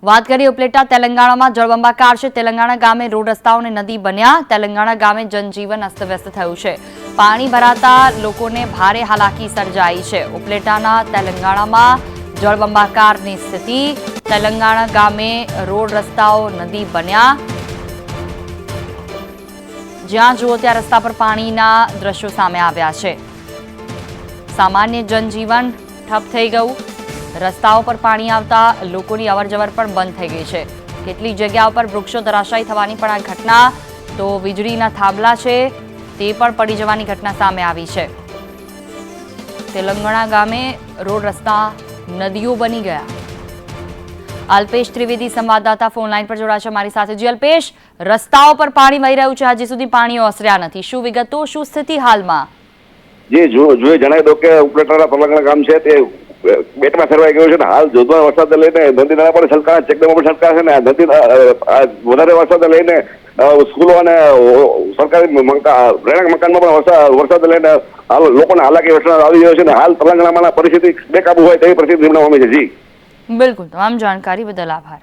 વાત કરીએ ઉપલેટા તેલંગાણામાં જળબંબાકાર છે। તેલંગાણા ગામે રોડ રસ્તાઓ અને નદી બન્યા। તેલંગાણા ગામે જનજીવન અસ્તવ્યસ્ત થયું છે। પાણી ભરાતા લોકોને ભારે હાલાકી સર્જાઈ છે। ઉપલેટાના તેલંગાણામાં જળબંબાકારની સ્થિતિ। તેલંગાણા ગામે રોડ રસ્તાઓ નદી બન્યા। જ્યાં જુઓ ત્યાં રસ્તા પર પાણીના દ્રશ્યો સામે આવ્યા છે। સામાન્ય જનજીવન ઠપ થઈ ગયું। રસ્તાઓ પર પાણી આવતા લોકોની અવરજવર પણ બંધ થઈ ગઈ છે। કેટલીક જગ્યાઓ પર વૃક્ષો ધરાશાયી થવાની પણ આ ઘટના, તો વીજળીના થાંભલા છે તે પણ પડી જવાની ઘટના સામે આવી છે। તેલંગાણા ગામે રોડ રસ્તા નદીઓ બની ગયા। અલ્પેશ ત્રિવેદી સંવાદદાતા ફોન લાઈન પર જોડાયા છે મારી સાથે। જી અલ્પેશ, રસ્તાઓ પર પાણી વહી રહ્યું છે, હજી સુધી પાણી ઓસર્યા નથી, શું વિગતો, શું સ્થિતિ હાલમાં? જી જોઈએ જણાવી દો કે ઉપલેટાના પલંગણા ગામ છે તે બેટમાં ફેરવાઈ ગયું છે ને હાલ જોધવાર વરસાદને લઈને નદી નાળા પણ છલકાયા, ચેકડેમો પણ છલકાયા છે ને નદી વધારે વરસાદને લઈને સ્કૂલો અને સરકારી રહેણાંક મકાનમાં પણ વરસાદને લઈને હાલ લોકોને હાલાકી વેઠવાનો આવી રહ્યો છે ને હાલ તેલંગાણામાં પરિસ્થિતિ બેકાબુ હોય તેવી પરિસ્થિતિ નિર્માણ પામી છે। જી બિલકુલ, તમામ જાણકારી બદલ આભાર।